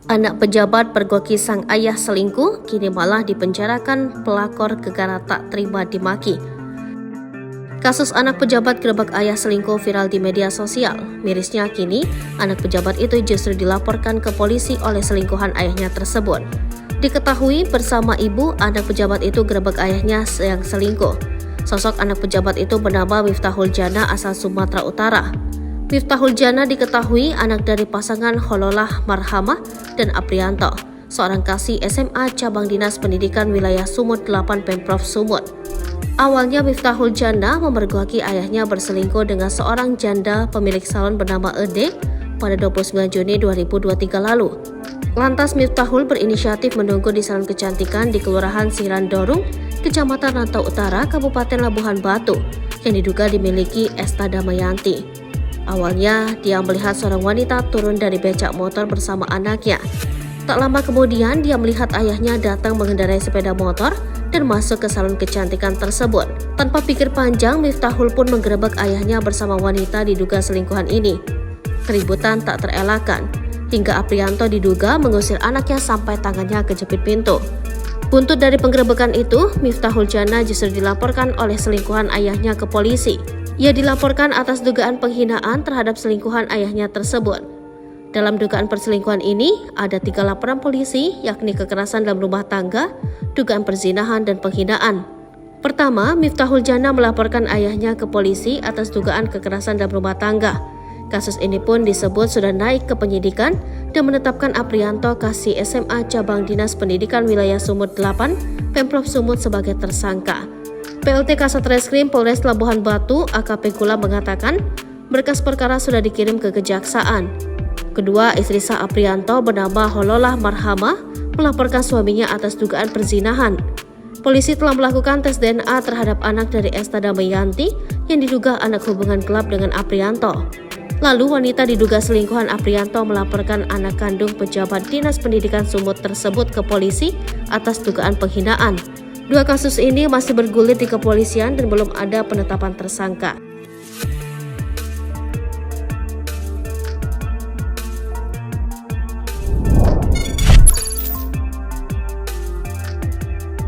Anak pejabat pergoki sang ayah selingkuh, kini malah dipenjarakan pelakor gegara tak terima dimaki. Kasus anak pejabat gerebek ayah selingkuh viral di media sosial. Mirisnya kini, anak pejabat itu justru dilaporkan ke polisi oleh selingkuhan ayahnya tersebut. Diketahui bersama ibu, anak pejabat itu gerebek ayahnya yang selingkuh. Sosok anak pejabat itu bernama Miftahul Jannah asal Sumatera Utara. Miftahul Jannah diketahui anak dari pasangan Hololah Marhamah dan Aprianto, seorang kasih SMA Cabang Dinas Pendidikan Wilayah Sumut 8 Pemprov Sumut. Awalnya Miftahul Jannah memergoki ayahnya berselingkuh dengan seorang janda pemilik salon bernama Ede pada 29 Juni 2023 lalu. Lantas Miftahul berinisiatif menunggu di salon kecantikan di Kelurahan Siran Dorung, Kecamatan Rantau Utara, Kabupaten Labuhan Batu, yang diduga dimiliki Esta Damayanti. Awalnya, dia melihat seorang wanita turun dari becak motor bersama anaknya. Tak lama kemudian, dia melihat ayahnya datang mengendarai sepeda motor dan masuk ke salon kecantikan tersebut. Tanpa pikir panjang, Miftahul pun menggerebek ayahnya bersama wanita diduga selingkuhan ini. Keributan tak terelakkan, hingga Aprianto diduga mengusir anaknya sampai tangannya kejepit pintu. Buntut dari penggerebekan itu, Miftahul Jannah justru dilaporkan oleh selingkuhan ayahnya ke polisi. Ia dilaporkan atas dugaan penghinaan terhadap selingkuhan ayahnya tersebut. Dalam dugaan perselingkuhan ini, ada 3 laporan polisi, yakni kekerasan dalam rumah tangga, dugaan perzinahan, dan penghinaan. Pertama, Miftahul Jannah melaporkan ayahnya ke polisi atas dugaan kekerasan dalam rumah tangga. Kasus ini pun disebut sudah naik ke penyidikan dan menetapkan Aprianto kasih SMA Cabang Dinas Pendidikan Wilayah Sumut 8, Pemprov Sumut sebagai tersangka. PLT Kasatreskrim Polres Labuhan Batu AKP Kula mengatakan berkas perkara sudah dikirim ke kejaksaan. Kedua, istri sah Aprianto bernama Hololah Marhamah melaporkan suaminya atas dugaan perzinahan. Polisi telah melakukan tes DNA terhadap anak dari Esta Damayanti yang diduga anak hubungan gelap dengan Aprianto. Lalu wanita diduga selingkuhan Aprianto melaporkan anak kandung pejabat Dinas Pendidikan Sumut tersebut ke polisi atas dugaan penghinaan. 2 kasus ini masih bergulir di kepolisian dan belum ada penetapan tersangka.